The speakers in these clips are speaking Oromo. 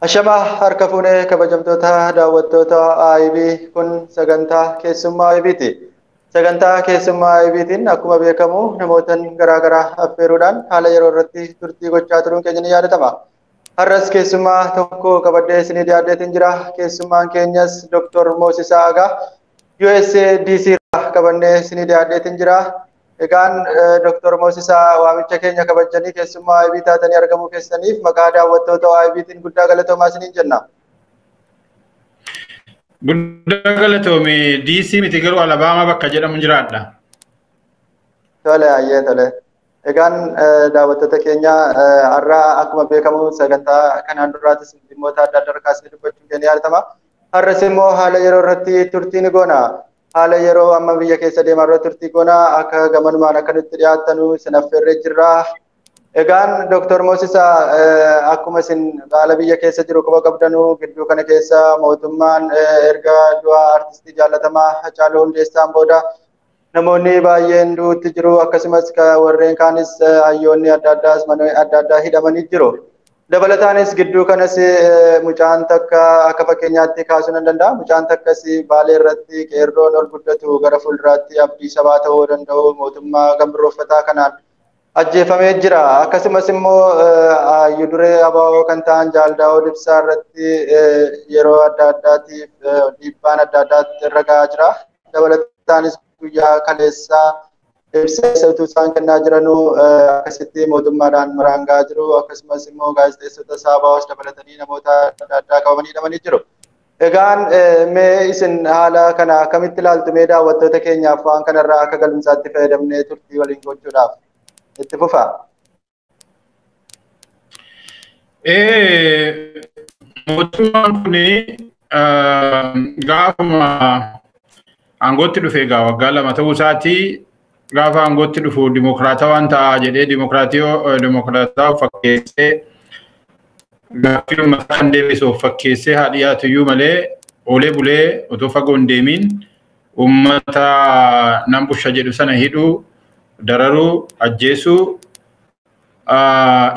Ashama harka fuunee kabajamtoota daawwattoota IB kun sagantaa keessummaa IBti. Sagantaa keessummaa IBtiin akkuma beekamu namootan garaagaraa affeeruudhaan haala yeroo irratti turtii gochaa turuun keenya ni yaadatama. Har'as keessummaa tokko qabadhee isinii dhiyaadheetiin jira. Keessummaan keenyas Dr. Moosisaa Agaa USAID irraa qabannee isinii dhiyaadheetiin jira. Egaan Dr. Moosisaa waamicha keenya kabajanii keessummaa IB taatanii argamuu keessaniif maqaa daawwattoota IBtiin guddaa galatoomaa isiniin jenna. Guddaa galatoomee DC miti garuu Alabaamaa bakka jedhamu jiraadha. Tole ayyee tole. Egaan daawwattoota keenya har'a akkuma beekamu sagantaa kanaan duraatis dhimmoota adda addaa kaasnee dubbachuun keenya yaadatama. Har'as immoo haala yeroo irratti turtii ni goona. Haala yeroo amma biyya keessa deemaa irratti turtii goona akka gamanumaan akka nutti dhiyaatanu isin affeerree jirra. Egaan Dr. Moosisaa akkuma isin haala biyya keessa jiru quba qabdanu gidduu kana keessa mootummaan erga du'a artistii jaallatamaa Hacaaluu Hundeessaan booda namoonni baay'een du'utti jiru akkasumas warreen kaanis hayyoonni adda addaas mana adda addaa hidhamanii jiru. Dabalataanis gidduu kanas mucaan takka akka fakkeenyaatti kaasuu nan danda'a. Mucaan takkas Baalee irratti qeerroon ol guddatu gara fuulduraatti abdii sabaa ta'uu danda'u mootummaa gambiroofataa kanaan ajjeefamee jira. Akkasumas immoo hayyuu duree ABO kan ta'an Jaal Daawud Ibsaa irratti yeroo adda addaatiif dhiibbaan adda addaatti irra gahaa jira. Dabalataanis guyyaa kaleessaa ibsa utuu isaan kennaa jiranuu akkasitti mootummaadhaan maraan gahaa jiru. Akkasumas immoo gaazexeessota ABOs dabalatanii namoota adda addaa qabamanii hidhamanii jiru. Egaan mee isin haala kana akkamitti ilaaltu mee daawwattoota keenyaaf waan kanarraa akka galumsaatti fayyadamnee turtii waliin gochuudhaaf itti fufaa. Mootummaan kun gaafuma aangootti dhufee waggaa lama ta'uu isaatii gaafa aangootti dhufu dimokiraatawaan ta'a jedhee dimokiraataa fakkeessee gaaffii uummata kan deebisuuf fakkeessee haa dhiyaatuyyuu malee oolee bulee otoo fagoo hin deemin uummata nan busha jedhu sana hidhuu dararuu ajjeesuu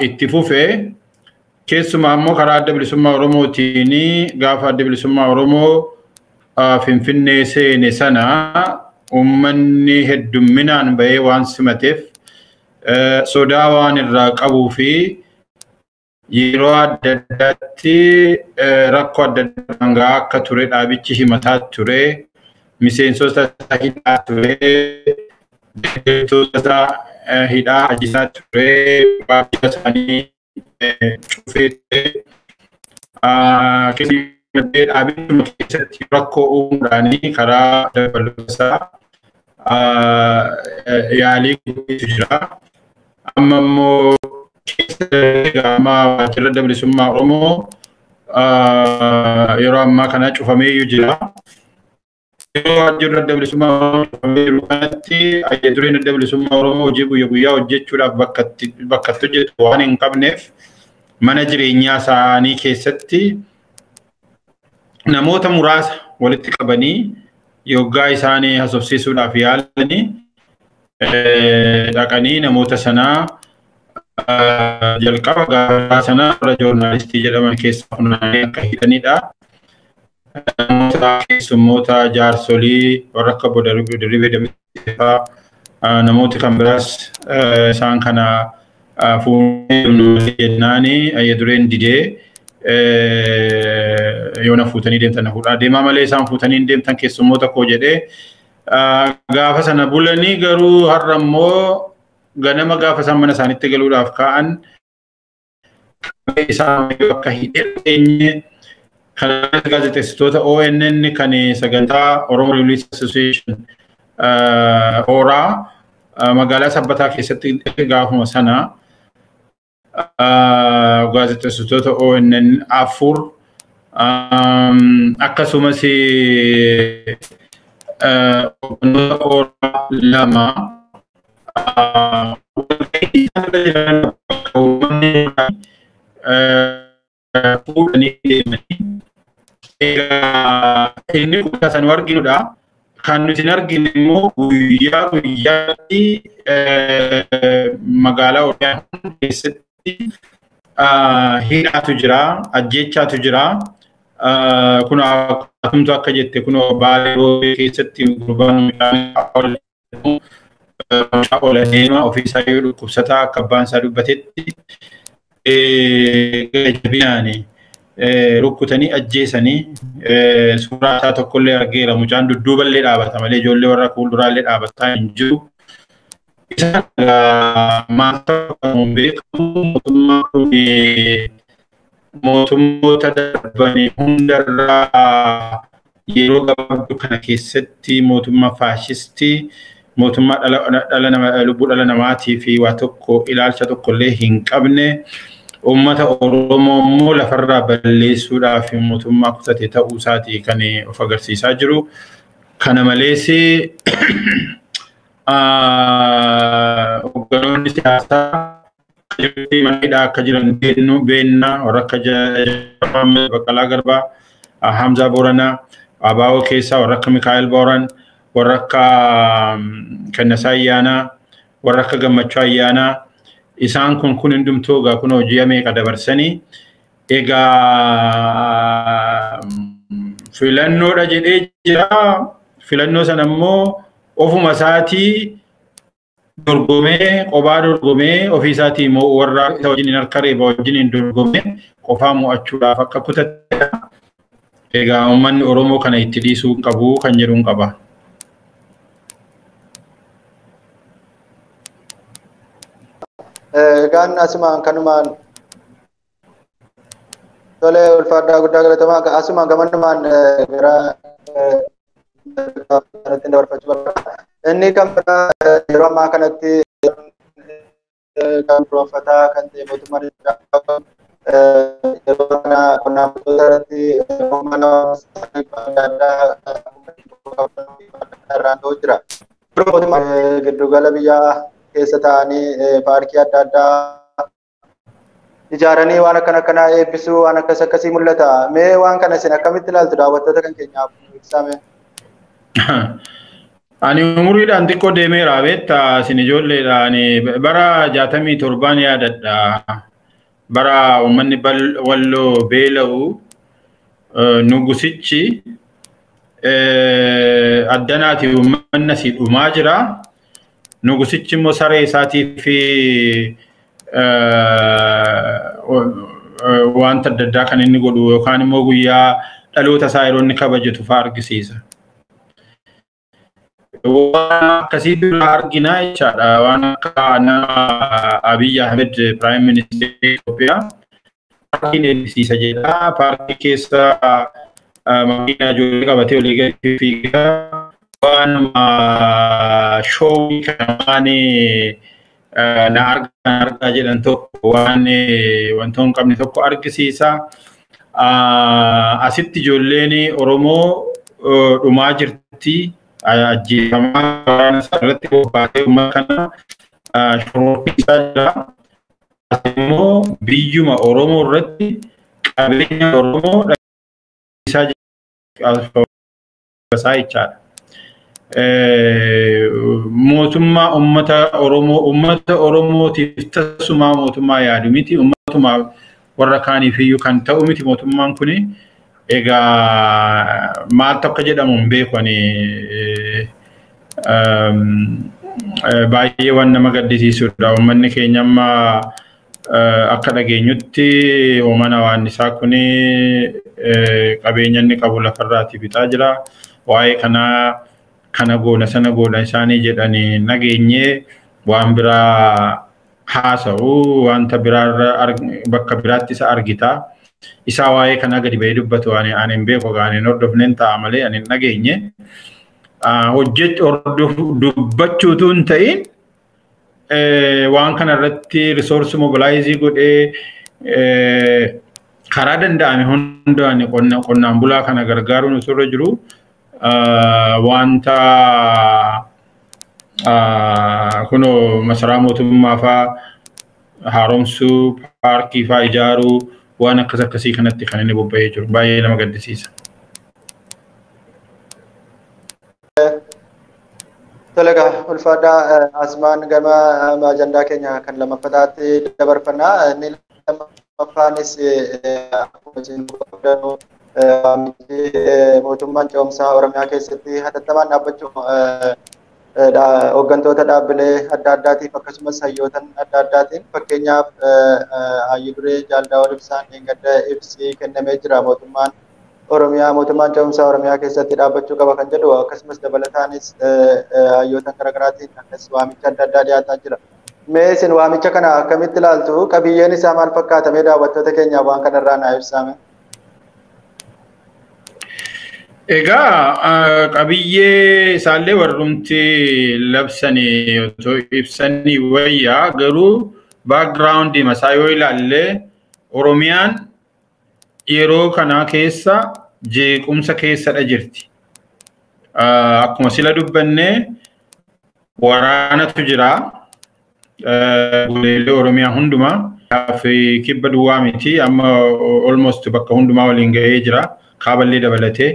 itti fufee keessumaa immoo karaa adda bilisummaa Oromootiin gaafa adda bilisummaa Oromoo Finfinnee seene sana ummanni heddumminaan bahee waan simateef sodaa waan irraa qabuu fi yeroo adda addaatti rakkoo adda addaa akka ture dhaabichi himataa ture miseensota hidhaa ture deeggartoota hidhaa ajjisaa ture baay'ee isaanii cufee dhaabichi keessatti rakkoo uumuudhaanii karaa dabaluusaa yaalii guddisu jira. Amma immoo keessa gama waajjira adda bilisummaa Oromoo yeroo ammaa kana cufameeyyuu jira. Yeroo waajjirri adda bilisummaa Oromoo cufamee jiru kanatti hayyuu dureen adda bilisummaa Oromoo hojii guyyaa guyyaa hojjechuudhaaf bakka hojjetu waan hin qabneef mana jireenyaa isaanii keessatti namoota muraasa walitti qabanii yoggaa isaanii haasofsiisuudhaaf yaalanii dhaqanii namoota sanaa jalqaba gaafa sanaa warra joornaalistii jedhaman keessaa funaananii akka hidhanidha. Namoota keessummoota jaarsolii warra akka Dirribee Dabalatee namoota kan biraas isaan kana fuunee jennaanii hayyuu dureen didee yoona fuutanii deemtan fuudhaa deemaa malee isaan fuutanii deemtan keessummoota koo jedhee gaafa sana bulanii garuu har'a immoo ganama gaafa isaan mana isaaniitti galuudhaaf ka'an isaan akka hidheenye kanas gaazexeessitoota ONN kan sagantaa Oromo Release Association Oraa magaalaa Sabbataa keessatti gaafuma sana gaazexeessitoota ONN afur akkasumas Oraa lama fuudhanii deemanii inni kutaa san arginudha. Kan nuti arginu immoo guyyaa guyyaatti magaalaa Oromiyaa keessatti hidhaatu jira, ajjechaatu jira. Kun akkuma akka jette kun baalee keessatti gurbaan midhaan ola deema ofiisaa yoo dhukkubsataa akka abbaan isaa dubbatetti jabinaani rukkutanii ajjeesanii suuraa isaa tokkollee argeera. Mucaan dudduuballee dhaabata malee ijoollee warra fuulduraallee dhaabataa hin jiru. Isaan maanta kan beekamu mootummoota darbanii hundarraa yeroo gabaabduu kana keessatti mootummaa faashistii mootummaa lubbuu dhala namaatii fi waa tokko ilaalcha tokkollee hin qabne uummata Oromoo immoo lafarraa balleessuudhaaf mootummaa kutate ta'uu isaatii kan of agarsiisaa jiru. Kana malees hogganoonni siyaasaa akka jiran beekna warra akka Baqqalaa Garbaa, Hamzaa Booranaa, Abaawoo keessaa warra akka Mikaa'el Booran, warra akka Kennasaa Ayyaanaa, warra akka Gammachuu Ayyaanaa. Isaan kun hundumtuu egaa kun hojii meeqa dabarsanii egaa filannoodha jedhee jira. Filannoo sana immoo ofuma isaatii dorgomee qophaa dorgomee ofii isaatii immoo warra isa wajjin harka reeba wajjin dorgomee qofaa mo'achuudhaaf akka kutate egaa uummanni Oromoo kana itti dhiisuu qabu kan jedhuun qaba. Kan asumaan kanumaan tole ulfaadhaa guddaa galatamaa asumaan gamannumaan gara kanatti dabarfachuu barbaada. Inni kan biraa yeroo ammaa kanatti kan durooffataa kan ta'e mootummaan yeroo kana qonnaan bultoota irratti mana irraan ta'uu jira. Mootummaan giddugala biyyaa keessa ta'anii paarkii adda addaa ijaaranii waan akkanaa eebbisuu waan akkasii mul'ata. Mee waan kana isin akkamitti ilaaltu daawwattoota kan keenyaaf ibsame? Ani umuriidhaan xiqqoo deemeera beektaa isin ijoolleedhaan bara 67 yaadadha. Bara uummanni walloo beela'u nugusichi addanaati uummanni asii dhumaa jira. Nugusichi immoo saree isaatii fi wanta adda addaa kan inni godhu yookaan immoo guyyaa dhaloota isaa yeroo inni kabajatu fa'aa argisiisa. Waan akkasii dura arginaa jechaadha. Waan akka nama Abiy Ahmed Prime Minister Itoophiyaa paarkiin eebbisiisa jedha. Paarkii keessa makiinaa ijoollee qabatee olii gadi fiigaa waan shoowii kana waan na argaa jedhan tokko waan wantoota hin qabne tokko argisiisa. Asitti ijoolleen Oromoo dhumaa jirti. Ajjeefamaa irratti bobbaatee uummata kana shororkeessaa jira. Immoo biyyuma Oromoo irratti qabeenya Oromoo dhaabsisaa jechaadha. Mootummaa uummata Oromootiif tasumaa mootummaa yaadu miti. Uummatuma warra kaaniif iyyuu kan ta'u miti mootummaan kuni. Egaa maaltu akka jedhamu hin beeku ani baay'ee waan nama gaddisiisudha. Uummanni keenya amma akka dhageenyutti uummanni waan isaa kuni qabeenya inni qabu lafarraati bitaa jira. Waa'ee kana goona sana goona isaanii jedhanii nageenyee waan biraa haasa'u wanta biraa bakka biraatti isa argita. Isa waa'ee kana gadi bahee dubbatu ani hin beeku ani hin hordofneen ta'a malee ani hin dhageenye. Dubbachuutu hin ta'in waan kana irratti resource mobilizii godhee karaa danda'ame hundaan qonnaan bulaa kana gargaaruun osoo jiru wanta kunoo masaraa mootummaa fa'aa haaromsuu paarkii fa'aa ijaaruu waan akkasii kanatti kan inni bobba'ee jiru baay'ee nama gaddisiisa. Tolega ulfaadhaa asumaan gama ajandaa keenya kan lammaffataatti dabarfannaa. Afaanis akkuma isin godhanu mootummaan ce'umsaa Oromiyaa keessatti hatattamaan dhaabbachuu hooggantoota dhaabbilee adda addaatiif akkasumas hayyootan adda addaatiin fakkeenyaaf Hayyuu Duree Jaal Daawud Ibsaan gadda ibsi kennamee jira mootummaan ce'umsaa Oromiyaa keessatti dhaabbachuu qaba kan jedhu akkasumas dabalataanis hayyootan garaagaraatiin akkas waamicha adda addaa dhiyaataa jira. Mee isin waamicha kana akkamitti ilaaltu? Qabiyyeen isaa maal fakkaata? Mee daawwattoota keenyaaf waan kanarraa naa ibsaame. Egaa qabiyyee isaallee warrumti labsanii otoo ibsanii wayyaa garuu baakgiraawundii masaa yoo ilaalle Oromiyaan yeroo kanaa keessa jeequmsa keessadha jirti. Akkuma sila dubbanne waraanatu jira. Guleelee Oromiyaa hundumaa fi kibba duwwaa miti amma almost bakka hundumaa waliin ga'ee jira. Kaaballee dabalatee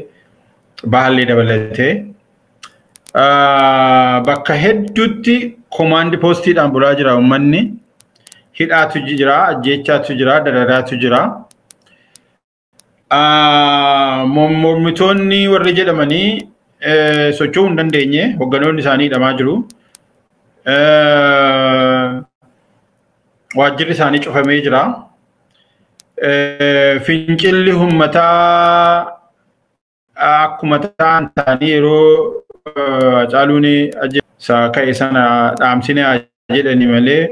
bahallee dabalatee bakka hedduutti komaandi poostiidhaan bulaa jira uummanni. Hidhaatu jira, ajjeechaatu jira, dararaatu jira. Mormitoonni warri jedhamanii socho'uu hin dandeenye hoogganoonni isaanii hidhamaa jiru. Waajjirri isaanii cufamee jira. Fincilli uummataa akkuma ta'anii yeroo Hacaaluun ka'e sana dhaamsine jedhani malee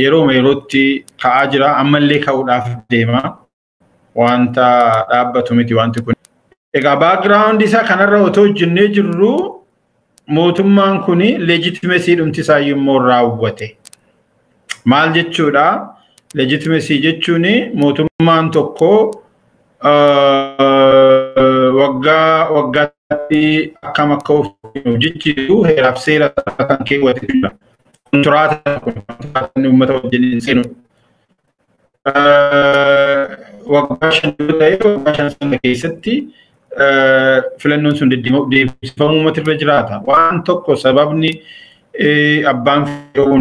yerootti ka'aa jira. Ammallee ka'uudhaaf deema. Wanta dhaabbatu miti wanti kun. Egaa baakgiraawundi isaa kanarra otoo hojjennee jirru mootummaan kun leejitimeesii dhumti isaa immoo raawwate. Maal jechuudha? Leejitimeesii jechuun mootummaan tokko waggaatti akkam akka of jijjiiru heeraaf seera kan keewwate jira. Kontiraata uummata wajjin seenu. Waggaa 5 ta'ee waggaa 5 sana keessatti filannoon sun deebifamuu uummata irra jiraata. Waan tokko sababni abbaan fe'uu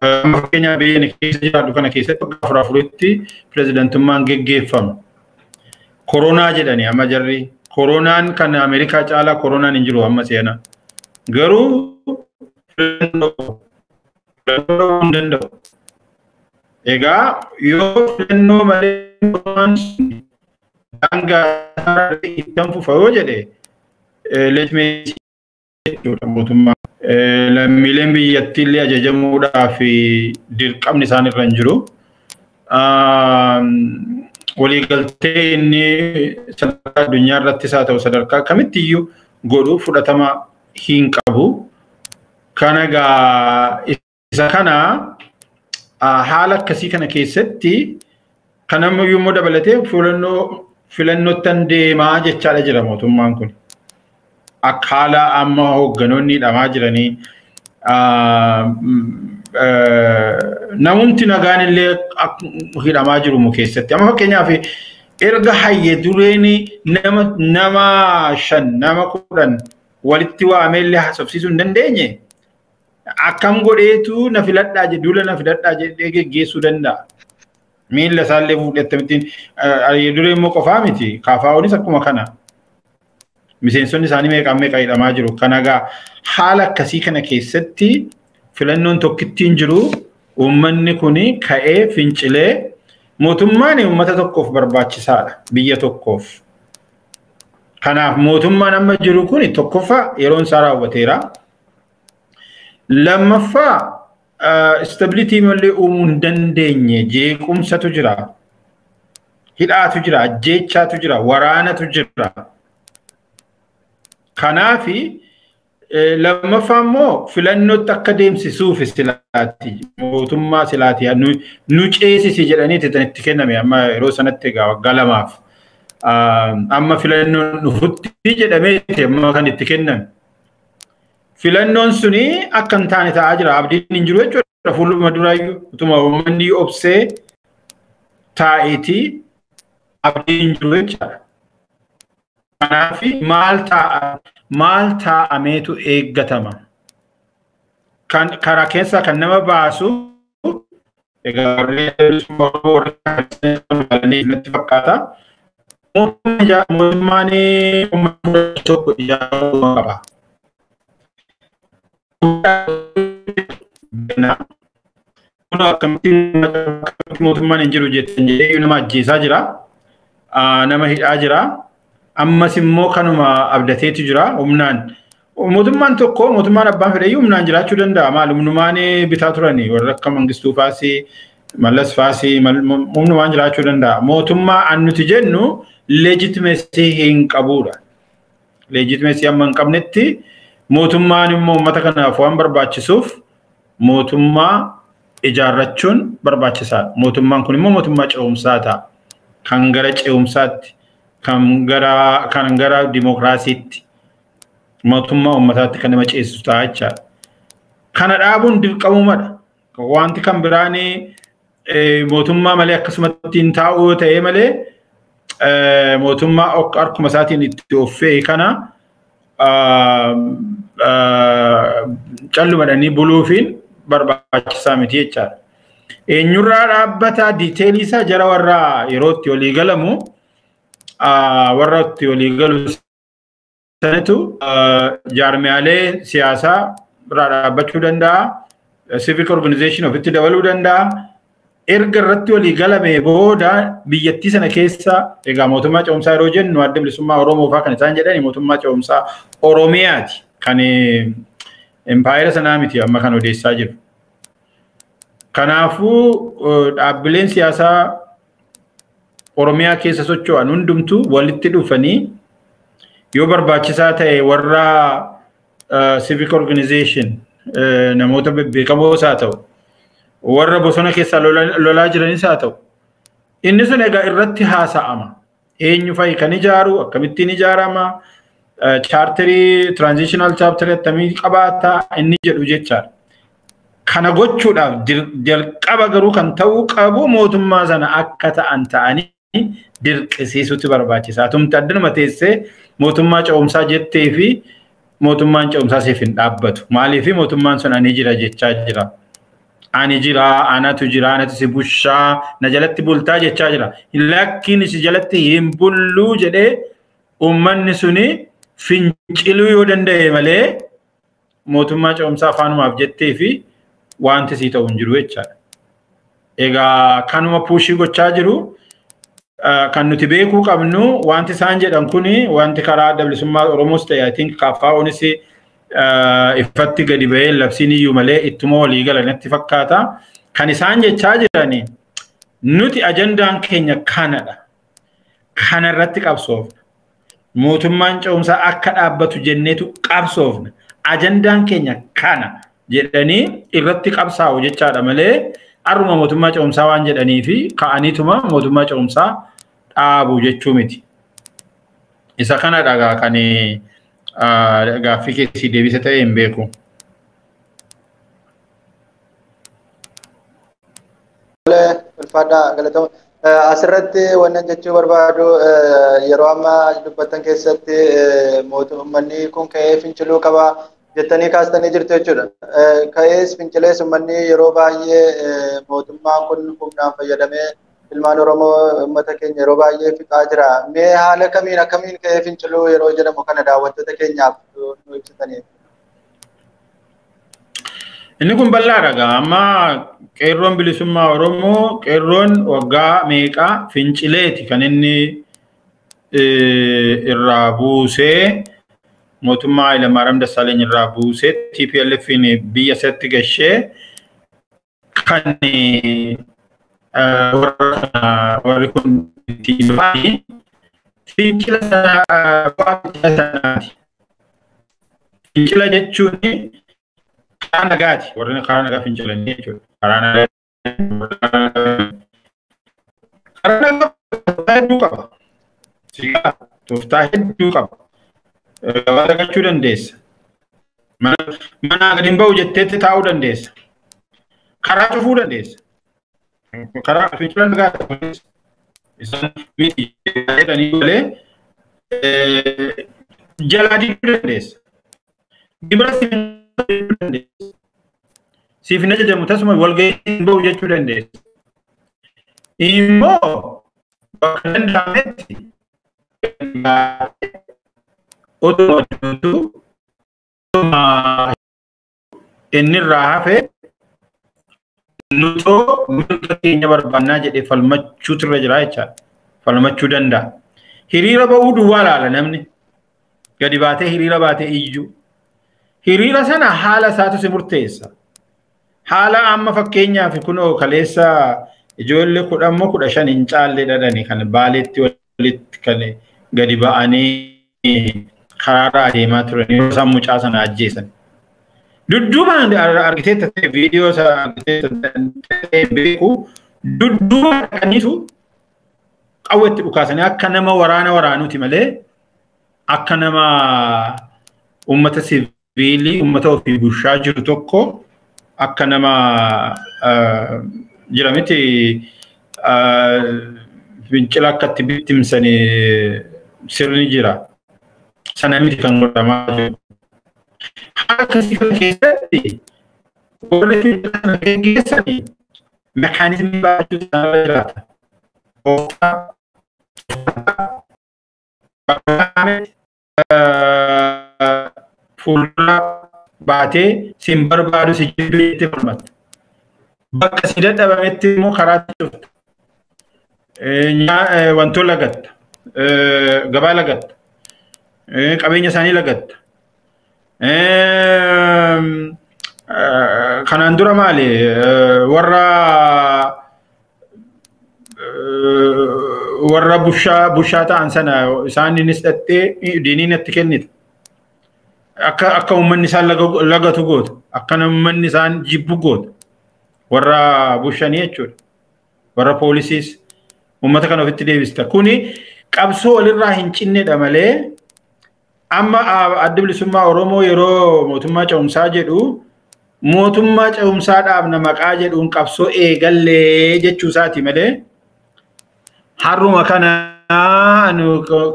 fakkeenyaaf biyya keessa jiraatu kana keessatti waggaa 4 pirezidantummaan geggeeffama. Koronaa jedhani amma jarri koronaan kan Ameerikaa caalaa koronaan hin jiru amma seenaa. Garuu filannoo hin danda'u. Egaa yoo filannoo malee daangaa ittiin fufa yoo jedhe leejitimeesii jechuudha mootummaa. Lammiileen biyyattii illee ajajamuudhaaf dirqamni isaan irra hin jiru. Waliigaltee inni sadarkaa addunyaa irrattis haa ta'u sadarkaa kamittiyyuu godhu fudhatama hin qabu. Kana egaa isa kana haala akkasii kana keessatti kan ammayyuu immoo dabalatee filannootti deemaa jechaadha jira mootummaan kun. Akka haala amma hoogganoonni hidhamaa jiranii namumti nagaan illee hidhamaa jiru mu keessatti. Amma fakkeenyaaf erga Hayyuu Dureen nama 5 nama 10 walitti waamee illee haasofsiisuu hin dandeenye. Akkam godheetu na filadhaa jedhula na filadhaa jedhee geggeessuu danda'a. Miilla isaallee fuudhattamittiin Hayyuu Dureen immoo qofaa miti. KFO'nis akkuma kana. Miseensonni isaanii meeqa hidhamaa jiru. Kana egaa haala akkasii kana keessatti filannoon tokkittiin jiru uummanni kun ka'ee fincilee mootummaan uummata tokkoof barbaachisaadha biyya tokkoof. Kanaaf mootummaan amma jiru kun tokkoffaa yeroon isaa raawwateera. Lammaffaa stabilitii malee uumuu hin dandeenye jeequmsatu jira. Hidhaatu jira, ajjeechaatu jira, waraanatu jira. Kanaafi lammaffaa immoo filannootti akka deemsisuuf silaati mootummaa silaati nu ceesisi jedhaniiti itti kenname amma yeroo sanatti egaa waggaa 2 amma filannoon dhufutti jedhamee amma kan itti kenname. Filannoon suni akka hin taane ta'aa jira abdiin hin jiru jechuudha fuuldura duraayyuu utuma uummanni obsee taa'eeti abdiin hin jiru jechuudha. Kanaafi maal taa'ameetu eeggatama. Karaa keessaa kan nama baasu Egaa warri natti fakkaata. Mootummaan uummata tokko ijaaruu qaba. Kun akkamitti mootummaan hin jiru jettan jedhee nama ajjeesaa jira. Nama hidhaa jira. Ammas immoo kanuma abdateetu jira humnaan. Mootummaan tokko mootummaan abbaan fedhe humnaan jiraachuu danda'a. Maal humnumaan bitaa turani warra akka Mangistuu Faasii, Mallas Faasii humnumaan jiraachuu danda'a. Mootummaa an nuti jennu legitimacy hin qabudha. Legitimacy amma hin qabnetti mootummaan immoo uummata kanaaf waan barbaachisuuf mootummaa ijaarrachuun barbaachisaadha. Mootummaan kun immoo mootummaa ce'umsaa ta'a. Kan gara ce'umsaatti, kan gara dimokiraasiitti, mootummaa uummataatti kan nama ceesisu ta'a jechaadha. Kana dhaabuun dirqamumadha. Wanti kan biraan mootummaa malee akkasumatti hin taa'u ta'ee malee mootummaa harkuma isaatiin itti offee kana callumadhanii buluufiin barbaachisaa miti jechaadha. Eenyurraa dhaabbata diiteelii isaa jara warra yerootti walii galamu warra itti walii galu sanatu jaarmiyaalee siyaasaa irraa dhaabbachuu danda'a. Civic organization ofitti dabaluu danda'a. Erga irratti walii galame booda biyyattii sana keessa egaa mootummaa ce'umsaa yeroo jennu adda bilisummaa Oromoo fa'aa kan isaan jedhani mootummaa ce'umsaa Oromiyaati. Kan empire sanaa miti amma kan odeessaa jiru. Kanaafuu dhaabbileen siyaasaa Oromiyaa keessa socho'an hundumtu walitti dhufanii yoo barbaachisaa ta'e warra civic organization namoota beekamoo isaa ta'u warra bosona keessa lolaa jiranis haa ta'u inni sun egaa irratti haasa'ama. Eenyu fa'i kan ijaaru akkamittiin ijaarama charterii transitional chapter attamii qabaata inni jedhu jechaadha. Kana gochuudhaaf jalqaba garuu kan ta'uu qabu mootummaa sana akka ta'an ta'anii dirqisiisuutti barbaachisaa. Tumti addunuma teessee mootummaa ce'umsaa jettee fi mootummaan ce'umsaa siif hin dhaabbatu. Maaliif mootummaan sun ani jira jechaa jira. Ani jira, anatu jira, anatu si bushaa, na jalatti bultaa jechaa jira. Lakkiin si jalatti hin bulluu jedhee uummanni suni finciluu yoo danda'e malee mootummaa ce'umsaa afaanumaaf jettee fi wanti sii ta'u hin jiru jechaadha. Egaa kanuma puushii gochaa jiru kan nuti beekuu qabnu wanti isaan jedhan kuni wanti karaa adda bilisummaa Oromoos ta'e I think KFO'nis ifatti gadi ba'ee labsiin iyyuu malee ittuma walii galanatti fakkaata. Kan isaan jechaa jirani nuti ajandaan keenya kanadha. Kana irratti qabsoofna. Mootummaan ce'umsaa akka dhaabbatu jenneetu qabsoofna. Ajandaan keenya kana jedhanii irratti qabsaa'u jechaadha malee arruma mootummaa ce'umsaa waan jedhanii fi ka'aniituma mootummaa ce'umsaa dhaabu jechuu miti. Isa kanadha kan gaaffii keessi deebisa ta'e hin beeku. Ulfaadhaa galatooma. Asirratti wannan jechuu barbaadu yeroo ammaa dubbattan keessatti mootummanni kun ka'ee finciluu qaba jettanii kaastanii jirtu jechuudha. Ka'ees fincilees uummanni yeroo baay'ee mootummaan kun humnaan fayyadamee ilmaan Oromoo uummata keenya yeroo baay'ee fixaa jira. Mee haala akkamiin ka'ee finciluu yeroo jedhamu kana daawwattoota keenyaaf nu ibsitanii. Inni kun bal'aadha. Amma qeerroon bilisummaa Oromoo qeerroon waggaa meeqaa fincileeti kan inni irraa buusee mootummaa Hayilamaariyaam Dassaaleeny irraa buusee TPLF'n biyya isaatti gashee kan warri kun itti ba'anii fincila sanaati. Fincila jechuun karaa nagaati. Warri karaa nagaa fincilanii jechuudha. Karaa nagaa hedduu qaba. Sigaa tooftaa hedduu qaba. Gabaa argachuu dandeessa. Mana gadi hin ba'u jetteetti taa'uu dandeessa. Karaa cufuu dandeessa. Karaa fincila nagaa dandeessa. Isaan miti jedhanii malee jalaa diiguu dandeessa. Gibira dandeessa. siif na jajamu tasuma walgahii ba'u jechuu dandeessa. Immoo bakka danda'ametti otuma inni irraa hafe nutoo mirga keenya barbaannaa jedhee falmachuutu irra jira jechaadha. Falmachuu danda'a. Hiriira ba'uu duwwaa laala namni. Gadi baatee hiriira baatee iyyuu. Hiriira sana haala isaatu si murteessa. Haala amma fakkeenyaaf kunoo kaleessa ijoollee 10-15 hin caalle dhadhani kan baaleetti walitti kan gadi ba'anii karaarra adeemaa turanii isaan mucaa sana ajjeesan. Dudduubaan argitee ta'e viidiyoo isaa argitee beeku dudduuba dhaqaniitu qawweetti dhukaasanii akka nama waraanuuti malee akka nama uummata siviilii uummata ofii bushaa jiru tokko akka nama jiramiti fincila akkatti bittimsanii sirni jira. Sana miti kan godhamaa jiru. Akkasii kana keessatti warri fincila kana geggeessanii mekaanizimii baachuu isaanirra jiraata. Fuuldura baatee sin barbaadu si jibbeetti falmatta. Bakka si dadhabametti immoo karaatti cufta. Wantoota lagatta. Gabaa lagatta. Qabeenya isaanii lagatta. Kanaan dura maali warra bushaa ta'an sana isaanis dhattee diiniin itti kennite. Akka uummanni isaan lagatu goota. Akka uummanni isaan jibbu goota. Warra bushanii jechuudha. Warra poolisiis uummata kana ofitti deebista. Kuni qabsoo walirraa hin cinnedha malee amma adda bilisummaa Oromoo yeroo mootummaa ce'umsaa jedhu mootummaa ce'umsaa dhaabna maqaa jedhuun qabsoo eegallee jechuu isaati malee harruma kana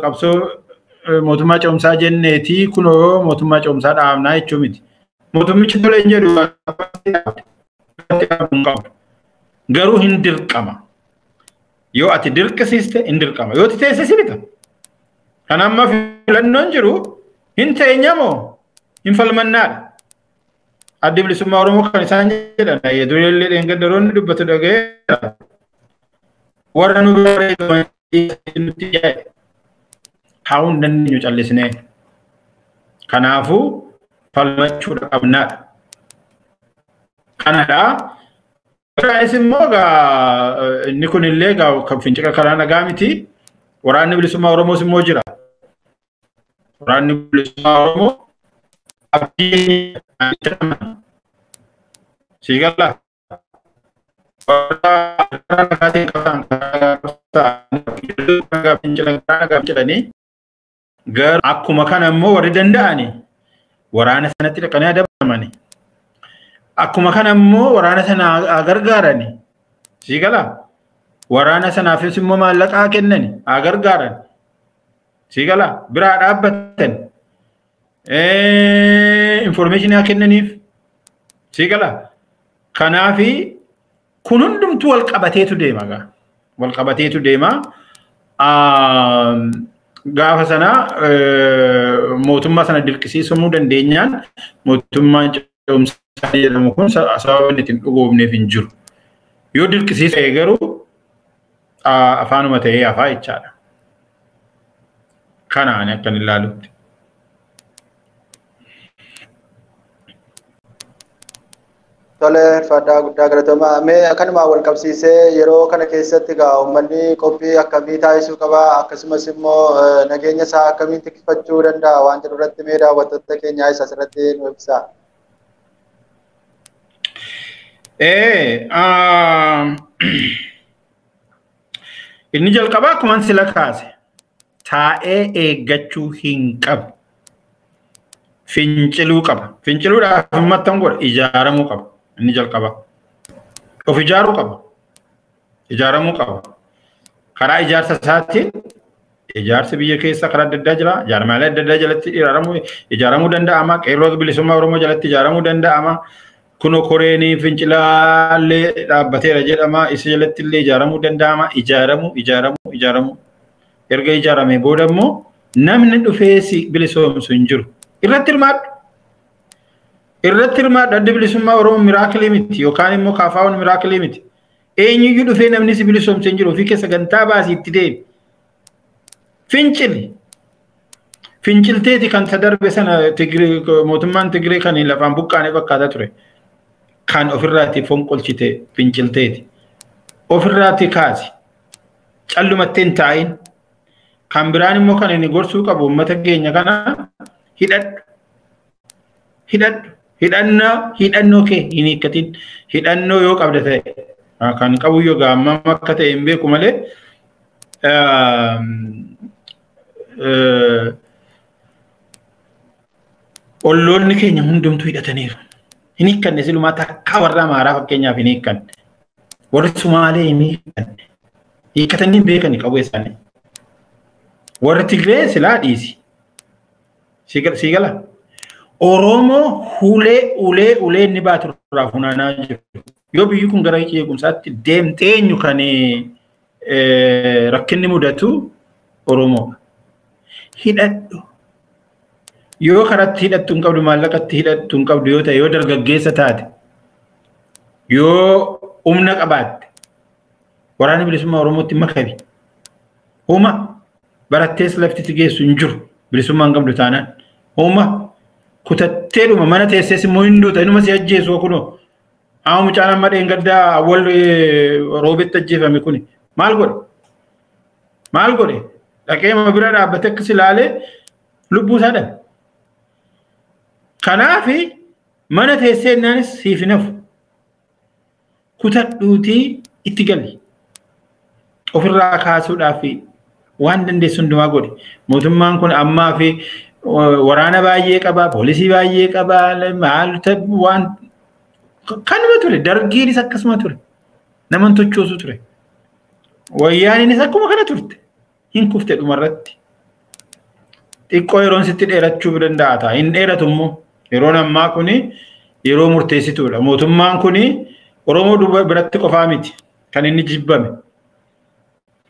qabsoo mootummaa ce'umsaa jenneeti kunoo mootummaa ce'umsaa dhaabnaa jechuu miti. Mootummichi tolee hin jedhu garuu hin dirqama. Yoo ati dirqisiiste hin dirqama. Yoo ati teessisi bita. Kan amma filannoon jiru hin teenyamoo hin falmannaadha. Adda bilisummaa Oromoo kan isaan jedhan ijoollee dheengaddaroonni dubbatu dhagayeera. Warra nu bareedu nutti yaa'e. Haa hin dandeenyu callisnee. Kanaafuu falmachuudha qabnaadha. Kanadha. Kanaafis immoo inni kunillee kan fincila karaa nagaa miti. Waraanni bilisummaa Oromoos immoo jira. Waraanni bilisummaa Oromoo abdii siigala. Warra nagaatiin qabatan fincila karaa nagaa jedhanii garuu akkuma kana immoo warri danda'ani waraana sanatti dhaqanii adabamani. Akkuma kana immoo waraana sana gargaarani. Siigala. Waraana sanaafis immoo maallaqaa kennani gargaaran. Siigala. Biraa dhaabbatan. Information kennaniif. Siigala. Kanaafi kun hundumtuu wal qabateetu deema gaa. Wal qabateetu deema. Gaafa sana mootummaa sana dirqisiisuu dandeenyaan mootummaan ce'umsaa jedhamu kun sababa inni ittiin dhugoomneef hin jiru. Yoo dirqisiise garuu afaanuma ta'ee hafaa jechaadha. Kanaan akkan ilaalutti. Tole fadhaa guddaa galatoomaa. Mee akkanuma wal qabsiisee yeroo kana keessatti egaa uummanni qophii akkamii taasisuu qaba akkasumas immoo nageenya isaa akkamiin tikfachuu danda'a waan jedhu irratti mee daawwattoota keenyaa isa asirratti nu ibsaa. Inni jalqabaa akkuma sila kaase taa'ee eeggachuu hin qabu. Finciluu qaba. Finciluudhaaf uummattan godha ijaaramuu qaba. Inni jalqabaa. Of ijaaruu qaba. Ijaaramuu qaba. Karaa ijaarsa isaatiin ijaarsi biyya keessa karaa adda addaa jira. Jaarmaalee adda addaa jalatti ijaaramuu danda'ama. Qeerroo bilisummaa Oromoo jalatti ijaaramuu danda'ama. kuno koreeni fincilaalee dhaabbateera jedhama isa jalatti illee ijaaramuu danda'ama ijaaramu erga ijaaramee booda immoo namni dhufee si bilisoomsu hin jiru irratti hirmaadhu adda bilisummaa Oromoo miraakilii miti yookaan immoo kaafaawwan miraakilii miti eenyuyyuu dhufee namni si bilisoomsu hin jiru ofii keessa gantaa baasii itti deemi fincilteeti kan sadarbe sana mootummaan Tigree kan lafaan buqqaanee fakkaataa ture kan ofirraati fonqolchite fincilteeti ofirraati kaasi callumatti hin taa'in kan biraan immoo kan inni gorsuu qabu uummata keenya kana hidhannoo kee hin hiikkatin hidhannoo yoo qabda ta'e kan qabu yoo gaamma akka ta'e hin beeku malee olloonni keenya hundumtuu hidhataniiru. Hin hiikkanne silumaa takka warra Amaaraa fakkeenyaaf hin hiikkanne. Warri Sumaalee hin hiikkanne. Hiikkatanii hin beekani qabu isaanii. Warri Tigree silaa dhiisi. Sii gala. Oromoo ulee inni baatu irraa funaanaa jiru. Yoo biyyi kun gara eegumsaatti deemtee eenyu kan rakkinni mudatu Oromoo. Hidhadhu. Yoo karatti hidhattu hin qabdu maallaqatti hidhattu hin qabdu yoo ta'e yoo dargaggeessa taate yoo humna qabaatte waraana bilisummaa Oromootti makabi. Huma barattees lafti geessu hin jiru bilisummaa hin qabdu taanaan. Huma kutatteedhuma mana teessees immoo hin duuta inuma si ajjeesu kunoo. Haa mucaan amma dheengaddaa awwal roobetti ajjeefame kuni maal godhe? Dhaqee bira dhaabbatee akkas ilaalee lubbuu isaa dhabe. Kanaafi mana teessee innaanis siif hin hafu. Kutadhuutii itti gali. Ofirraa kaasuudhaaf waan dandeessu hundumaa godhi. Mootummaan kun ammaa fi waraana baay'ee qaba, poolisii baay'ee qaba, maal waan kanuma ture. Dargiinis akkasuma ture. Naman tochoosu ture. Wayyaaniinis akkuma kana turte. Hin kufte dhumarratti. Xiqqoo yeroon sitti dheerachuu danda'a ta'a. Hin dheeratu immoo. Yeroon ammaa kuni yeroo murteessituudha. Mootummaan kuni Oromoo biratti qofaa miti kan inni jibbame.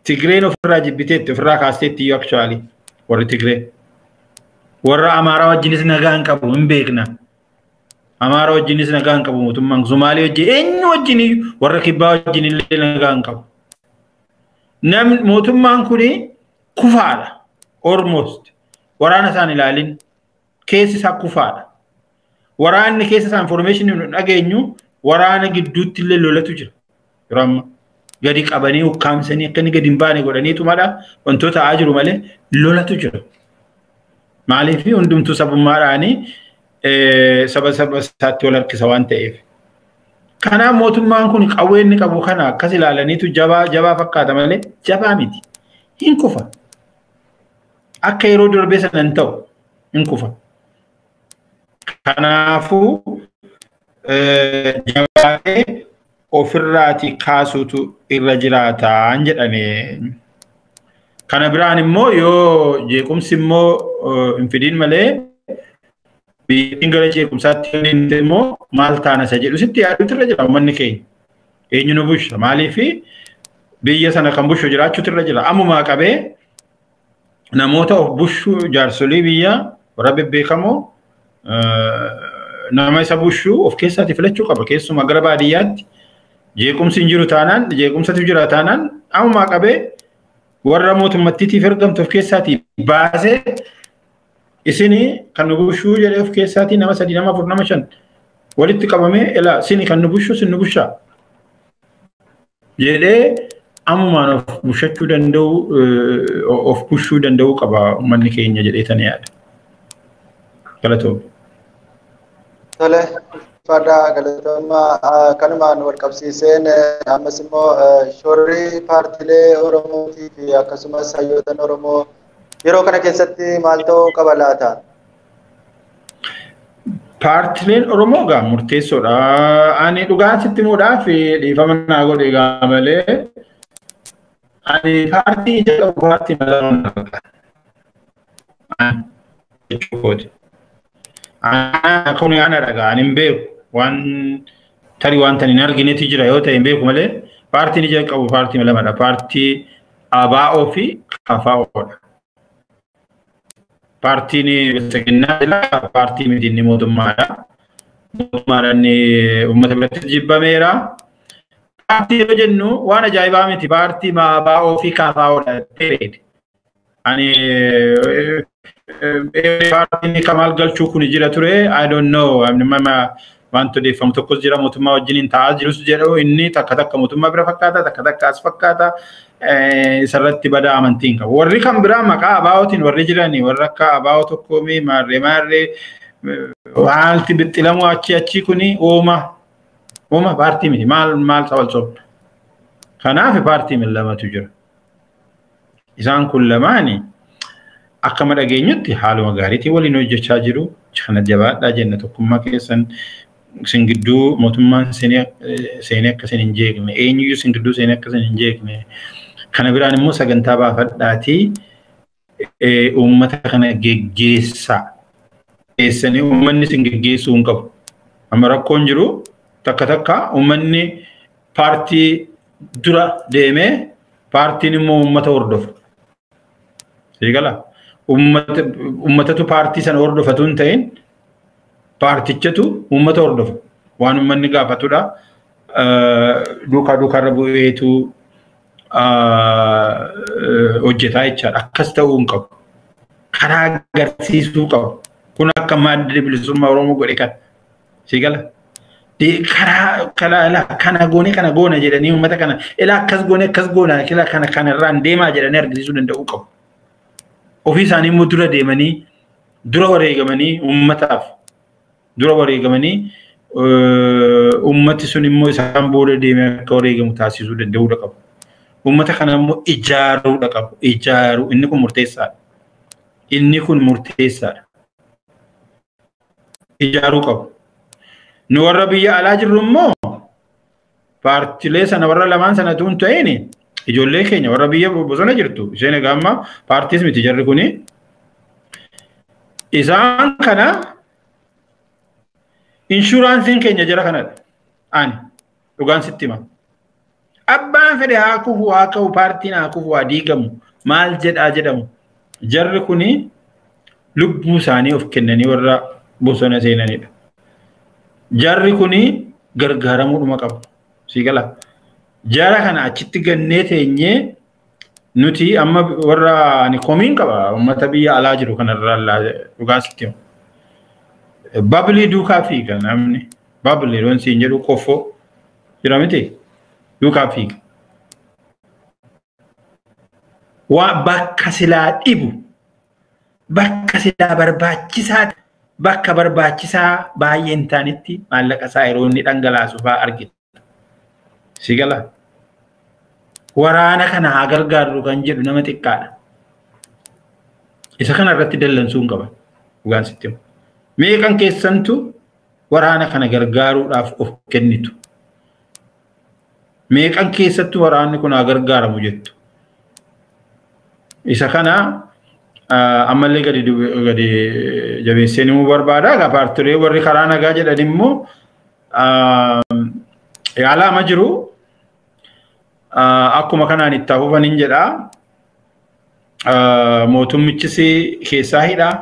Tigreen ofirraa jibbiteetti ofirraa kaasteetti iyyuu actually warri Tigree. Warra Amaaraa wajjinis nagaa hin qabu hin beekna. Amaaraa wajjinis nagaa hin qabu mootummaan Somaalee wajjin eenyu wajjin warra Kibbaa wajjin illee nagaa hin qabu. Mootummaan kuni kufaadha. Almost waraana isaan ilaalin keessi isaa kufaadha. Waraanni keessa isaa information dhageenyu waraana gidduutti illee lolatu jira. Yeroo amma gadi qabanii ukkaamsanii akka inni gadi hin baane godhaniitumadha wantoota ta'aa jiru malee lolatu jira. Maaliif hundumtuu sabummaadhaanii saba isaatti wal harkisa waan ta'eef. Kanaaf mootummaan kun qawwee inni qabu kana akkas ilaalaniitu jabaa fakkaata malee jabaa miti. Hin kufa. Akka yeroo darbee sana hin ta'u hin kufa. Kanaafuu jabaatee ofirraati kaasuutu irra jiraataan jedhanii. Kana biraan immoo yoo jeequmsi immoo hin fidiin malee biyyiin gara jeequmsaatti immoo maal taana isa jedhu sitti yaaduutu irra jira uummanni keenya. Eenyu nu busha maaliifi biyya sana kan bushu jiraachuutu irra jira. Ammumaa qabee namoota of bushuu jaarsolii biyya warra bebbeekamoo nama isa bushuu of keessaatti filachuu qaba. Keessumaa gara baadiyyaatti jeequmsi hin jiru taanaan jeequmsatu jira taanaan ammumaa qabee warra mootummaattiitiif ergamtu of keessaatti baasee isini kan nu bushuu jedhee of keessaatti nama 3 nama 4 nama 5 walitti qabamee ilaa isini kan nu bushuu sin nu bushaa jedhee ammumaan of bushachuu danda'u of bushuu danda'u qaba uummanni keenya jedheetanii yaada. Galatoom. Tole fada galatooma kanumaan wal qabsiiseen ammas immoo shoorri paartiilee Oromootii fi akkasumas hayyootan Oromoo yeroo kana keessatti maal ta'uu qaba laata? Paartiileen Oromoo gaa murteessoodha. Ani dhugaatitti muudhaaf dhiifama naa godhe gaa malee ani paartii jedhamu paartii malee jechuudha. Kun ana dhagaa ani hin beeku waan tarii waan tan hin argineeti jira yoo ta'e hin beeku malee paartiin ija qabu paartii lamadha. Paartii ABO fi KFO'dha. Paartiin bilisiginnaa jira paartii miti inni mootummaadha. Mootummaadhaan uummata biratti jibbameera. Paartii yoo jennu waan ajaa'ibaa miti paartii ABO fi KFO'dha. Ani paartiin Kamal galchuu kun jira ture I don't know wanto deeffamu tokkos jira mootummaa wajjin ta'aa jirus jedhu inni takka mootummaa bira fakkaata takka as fakkaata isarratti bada amantiin qabu. Warri kan biraa maqaa ABO'tiin warri jiranii warra akka ABO tokkoomii maarree waalti bixxilamu achi kuni uuma paartii miti maal sawalsoo. Kanaaf paartii lamatu jira. Isaan kun lamaani akkama dhageenyutti haaluma gaariitiin waliin hojjechaa jiru. Kana jabaadhaa jenna tokkummaa keessan singidduu mootummaan seenee akka isin hin jeeqne eenyuyyuu singidduu seenee akka isin hin jeeqne. Kana biraan immoo sagantaa baafadhaatii uummata kana geggeessaa. Keessanii uummanni isin geggeessuu hin qabu. Amma rakkoon jiru takka uummanni paartii dura deemee paartiin immoo uummata hordofa. Eegala uummatatu paartii sana hordofatu hin ta'in paartichatu uummata hordofa waan uummanni gaafatudha duukaa bu'eetu hojjetaa jechaadha akkas ta'uu hin qabu karaa agarsiisuu qabu kun akka madda bilisummaa Oromoo godhe kan eegala karaa kana goona jedhanii uummata kana ilaa akkas goona kana irraan deemaa jedhanii argisiisuu danda'uu qabu. Ofii isaanii immoo dura deemanii dura wareegamanii uummataaf dura wareegamanii uummati sun immoo isaan booda deemee akka wareegamu taasisuu danda'uu qabu. Uummata kana immoo ijaaruu qabu. Ijaaruu inni kun murteessaadha. Ijaaruu qabu. Nu warra biyya alaa jirru immoo paartilee sana warra lamaan sana tuun ta'een ijoollee keenya warra biyya bosona jirtu isheen egaa amma paartiis miti jarri kuni isaan kana inshuraansiin keenya jira kanadha ani dhugaan sitti hima abbaan fedhe haa kufu haa ka'u paartiin haa kufu haa diigamu maal jedhamu jarri kuni lubbuu isaanii of kennanii warra bosona seenanidha jarri kuni gargaaramuudhuma qabu sii gala jara kana achitti gannee teenyee nuti amma warra ani komiin qaba uummata biyya alaa jiru kanarraa dhugaa sitti himu. Babli duukaa fiiga namni babli roon siin jedhu qoffoo jira miti duukaa fiiga. Waa bakka silaa dhibu bakka silaa barbaachisaa bakka barbaachisaa baay'een taanitti maallaqa isaa yeroo inni dhangalaasu fa'aa argina. Sigala waraana kana haa gargaaru kan jedhu nama xiqqaadha. Isa kana irratti dallansuun qaban dhugaan sitti himu. Meeqan keessantu waraana kana gargaaruudhaaf of kennitu. Meeqan keessattu waraanni kun haa gargaaramu jettu. Isa kana ammallee gadi jabeessanii muu barbaada. Egaa paartilee warri karaa nagaa jedhan immoo yaalaa ma jiru akkuma kanaan itti hafuufan hin jedhaa mootummichis keessaa hidhaa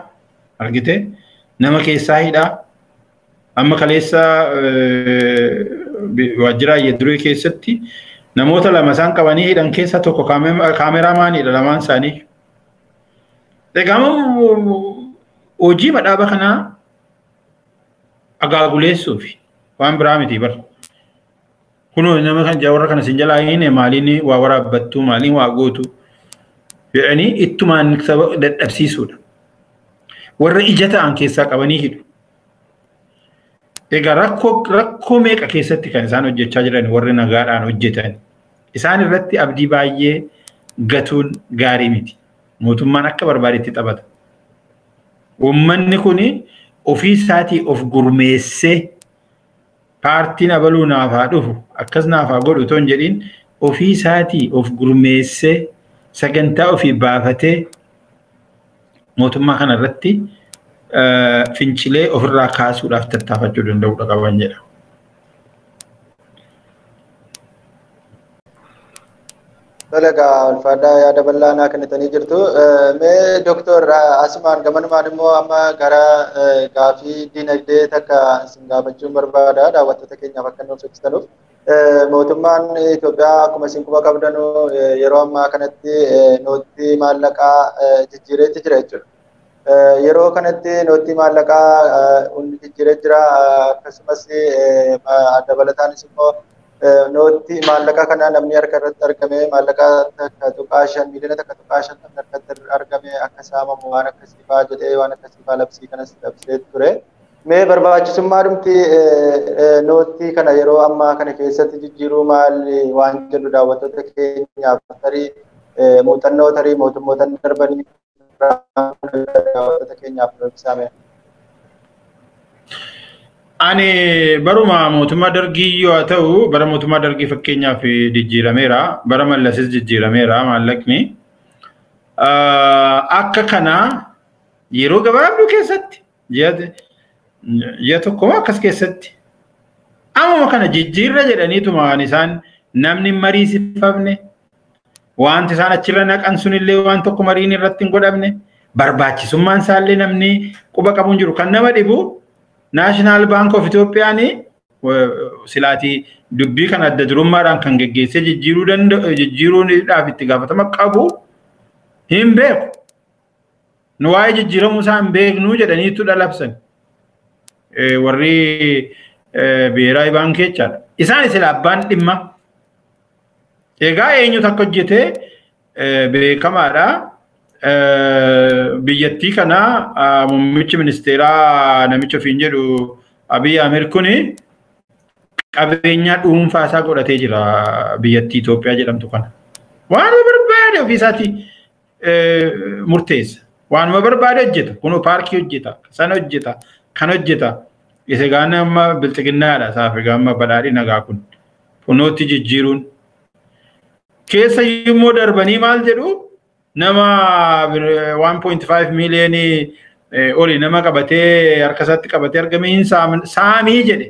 argite nama keessaa hidhaa amma kaleessa waajjira Yeeduree keessatti namoota lama isaan qabanii hidhan keessa tokko kaameraamaanidha lamaan isaanii. Egaa hojii madhaaba kanaa agaaguleessuuf waan biraa miti bara. Kuno nama kan warra kana sin jalaa hin maaliin waa waraabbattu maaliin waa gootu jedhanii ittumaan dadhabsiisuudha. Warra ija ta'an keessaa qabanii hidhu. Egaa rakkoo meeqa keessatti kan isaan hojjechaa jiran warri nagaadhaan hojjetan. Isaan irratti abdii baay'ee gatuun gaarii miti. Mootummaan akka barbaadetti taphata. Uummanni kuni ofii isaatii of gurmeessee paartiin abaluu naaf haa dhufu akkas naaf haa godhu otoo hin jedhiin ofii isaatii of gurmeessee sagantaa ofii baafatee mootummaa kana irratti fincilee ofirraa kaasuudhaaf tattaafachuu danda'uudha qaban jedha. Talaga ulfaadhaa yaada bal'aa naa kennitanii jirtu. Mee Dooktor Asumaan gamanumaan immoo amma gara gaafii dinagdee takka isin gaafachuun barbaada daawwattoota keenyaaf akka nuuf ibsitanuuf. Mootummaan Itoophiyaa akkuma isin quba qabdanu yeroo ammaa kanatti nootii maallaqaa jijjiireetti jira jechuudha. Yeroo kanatti nootii maallaqaa jijjiiree jira akkasumas dabalataanis immoo nootii maallaqa kana namni harka irratti argame maallaqa takka tuqaa 5 miliyoona takka tuqaa 5 namni harkatti argame akka saamamu waan akkasii faa jedhee waan akkasii faa labsii kanas labsee ture. Mee barbaachisummaa dhumti nootii kana yeroo ammaa kana keessatti jijjiiruu maali waan jedhu daawwattoota keenyaaf tarii muuxannoo tarii mootummoota darbanii daawwattoota keenyaaf ibsame. Ani baruma mootummaa dargii yoo ta'u bara mootummaa dargii fakkeenyaaf jijjiirameera bara mallasis jijjiirameera maallaqni akka kana yeroo gabaabduu keessatti ji'a tokko akkas keessatti amma kana jijjiirra jedhaniituma isaan namni mariisifamne wanti isaan achirra naqan sunillee waan tokko mariin irratti hin godhamne barbaachisummaan isaallee namni quba qabuun jiru kan nama dhibu. National Bank of Ethiopia ni silaati dubbii kan adda durummaadhaan kan geggeessee jijjiiruudhaaf itti gaafatama qabu hin beeku. Nu waa'ee jijjiiramuu isaa hin beeknu jedhaniitu dhalabsan. Warri Biheeraayi Baankii jechaadha. Isaan sila abbaan dhimma. Egaa eenyutu akka hojjetee beekamaadha. Biyyattii kana muummichi ministeeraa namicha ofiin jedhu Abiy Ahmed kuni qabeenya dhuunfaa isaa godhatee jira biyyattii Itoophiyaa jedhamtu kana. Waanuma barbaade ofiisaatii murteessa. Waanuma barbaade hojjeta. Kunoo paarkii hojjeta. Sana hojjeta. Kan hojjeta. Isa gaana amma bilxiginnaadha. Saafi gaama badhaadhii nagaa kun. Kunooti jijjiiruun. Keessa immoo darbanii maal jedhu? Nama 1.5 miliyoonii oli nama qabatee harkasatti qabatee argame hin saamii jedhe.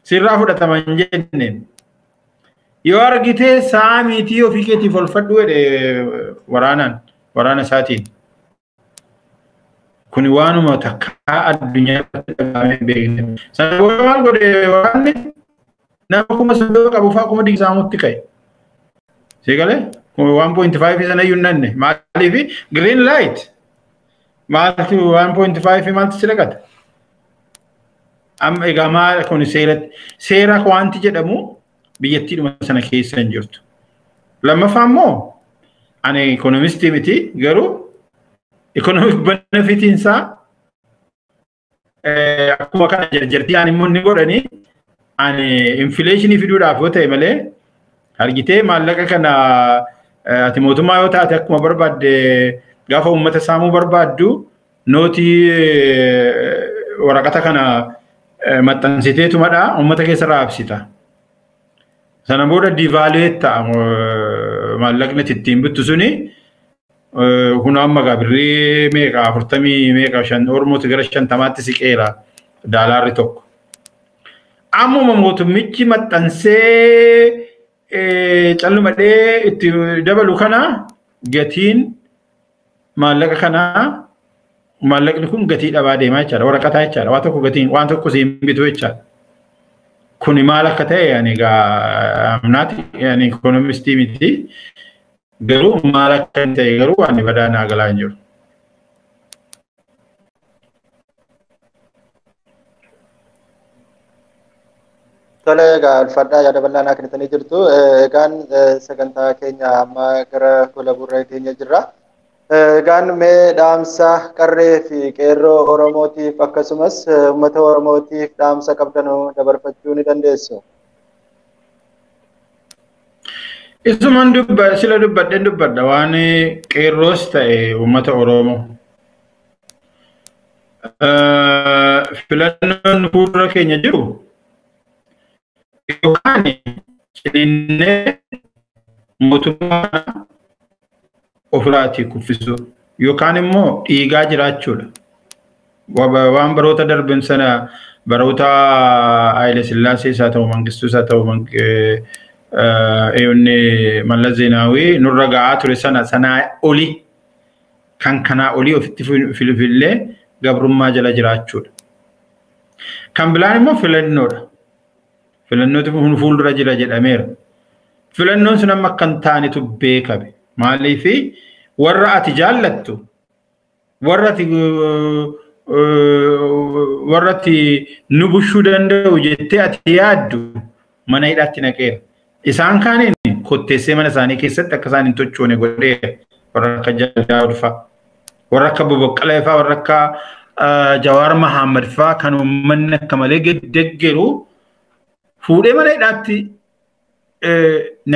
Sirraa fudhataman jenne. Yoo argitee saamiitii ofii keetiif olfadhu jedhe waraana isaatiin. Kuni waanuma takkaa addunyaa irratti dhaabamee beekne. Sana booda maal godhe waraanni nama kuma sandoo qabu fa'aa kuma digzaamutti ka'e. Seegalee? 1.5 sana yunnanne maaliif green light maaltu 1.5 maaltu silaqata amma egaa maal kun seera wanti jedhamu biyyattiidhuma sana keessa hin jirtu. Lammaffaa immoo ani economistii miti garuu economic benefitiin isaa akkuma kana jarjartii ani immoo ni godhanii ani inflationii fiduudhaaf yoo ta'e malee argitee maallaqa kana ati mootummaa yoo taate akkuma barbaadde gaafa uummata saamuu barbaaddu nootii waraqata kana maxxansiteetumadha uummata keessa raabsita. Sana booda diivaaluweet ta'a maallaqni ittiin bittu suni kun amma birrii meeqa 40 meeqa 5 ormooti gara 50 siqeera daalaarri tokko. Ammuma mootummichi maxxansee callumadhee itti dabalu kana gatiin maallaqa kana maallaqni kun gatii dhabaa deemaa jechaadha waraqataa jechaadha waan tokko gatiin waan tokko siin bitu jechaadha. Kuni maal akka ta'e yani egaa amnaati yani economistii miti garuu maal akka ta'e garuu waan badaa naa galaa hin jiru. Tole egaa ulfaadhaa yaada bal'aa naa kennitanii jirtu. Egaan sagantaa keenya amma gara gola burree keenya jirra. Egaan mee dhaamsa qarree fi qeerroo Oromootiif akkasumas uummata Oromootiif dhaamsa qabdanuu dabarfachuu ni dandeessu. Isumaan sila dubbadha waan qeerroos ta'e uummata Oromoo. Filannoon fuuldura keenya jiru. Yookaan ciniinnee mootummaa ofirraatii kuffisu yookaan immoo dhiigaa jiraachuudha. Waan baroota darban sana baroota Haile Sillaasees haa ta'u Mangistuu haa ta'u eeyyoonni Mallas Zeenaawii nurra ga'aa ture sanaa olii kan kanaa olii ofitti filfillee gabrummaa jala jiraachuudha. Kan bilaan immoo filannoodha. Filannootu fuuldura jira jedhameera. Filannoon sun amma kan taanitu beekame. Maaliif warra ati jaallattu warra ati nu bushuu danda'u jettee ati yaaddu mana hidhaatti naqeera. Isaan kaaniin kotteessee mana isaanii keessatti akka isaan hin tochoone godheera. Warra akka Jawaar fa'aa, warra akka Boboqqalee fa'aa, warra akka Jawaar Mahammad fa'aa kan uummanni akka malee deeggaru fuudhee mana hidhaatti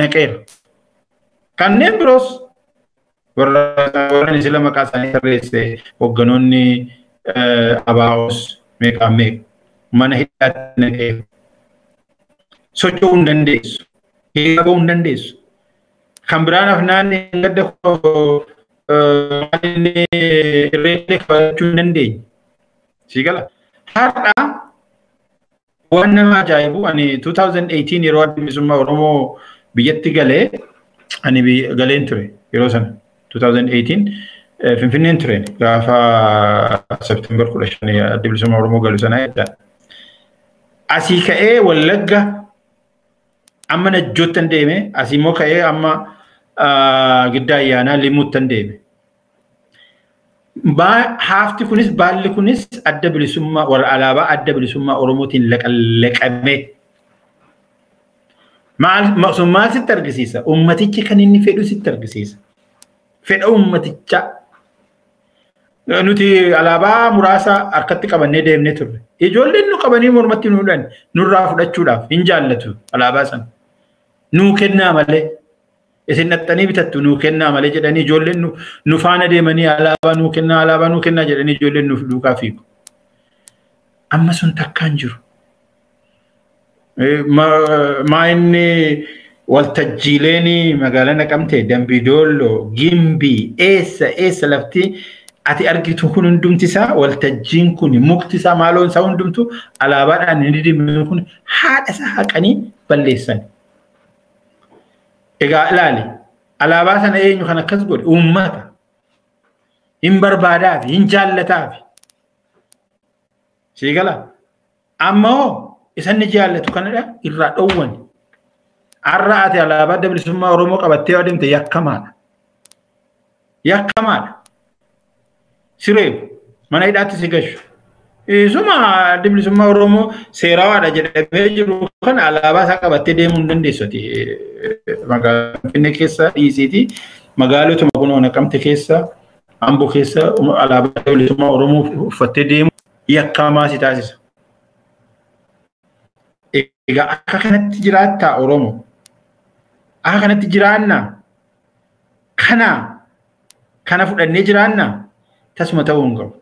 naqeera. Kanneen biroos warra isla maqaa isaanii tarreesse hogganoonni ABOs meeqaa meeqa mana hidhaatti naqeera. Socho'uu hin dandeessu. Hiika bahuu hin dandeessu. Kan biraan afnaan gadda irreelee qabachuu hin dandeenye. Si gala. Har'a waan nama ajaa'ibu ani 2018 yeroo adda bilisummaa Oromoo biyyatti galee ani galeen ture yeroo sana 2018 Finfinneen ture gaafa September 15 adda bilisummaa Oromoo galu sana jedha. Asii ka'ee Wallagga amma Najjoottan deeme asii immoo ka'ee amma Giddaa Ayyaanaa Limuuttan deeme. Haafti kunis baalli kunis adda bilisummaa warra alaabaa adda bilisummaa Oromootiin laqalaqame. Maal sitti argisiisa? Ummatichi kan inni fedhu sitti argisiisa. Fedha ummatichaa. Nuti alaabaa muraasa harkatti qabannee deemnee turre. Ijoolleen nu qabanii mormatti nuudhaan nurraa fudhachuudhaaf hin jaallatu alaabaa sana. Nuu kennaa malee. Isin dhaxxanii bitattu nuu kennaa malee jedhanii ijoolleen nu faana deemanii alaabaa nuu kennaa jedhanii ijoolleen nuuf duukaa fiigu. Amma sun takkaan jiru. Maayinni waltajjiileen magaalaa Naqamtee, Dambidooloo, Gimbii, eessa lafti ati argitu kun hundumtisaa waltajjiin kun muktisaa maaloon isaa hundumtu alaabaadhaan inni dhimmi kun haadha isaa haqanii balleessan. Egaa ilaali alaabaa sana eenyu kan akkas godhe uummata hin barbaadaa fi hin jaallataaf. Si gala ammoo isan ni jaallatu kanadha irraa dhowwan. Har'a ati alaabaa adda bilisummaa Oromoo qabattee adeemte yakkamaadha. Yakkamaadha. Siree mana hidhaatti si gashu. Isuma adda bilisummaa Oromoo seerawaadha jedhamee jiru kan alaabaa isaa qabattee deemuu hin dandeessu. Magaalaa Finfinnee keessa dhiisiiti magaalotuma kun Naqamte keessa Amboo keessa alaabaa adda bilisummaa Oromoo uffattee deemu yakkamaa si taasisa. Egaa akka kanatti jiraattaa Oromoo. Akka kanatti jiraannaa kana fudhannee jiraannaa tasuma ta'uu hin qabu.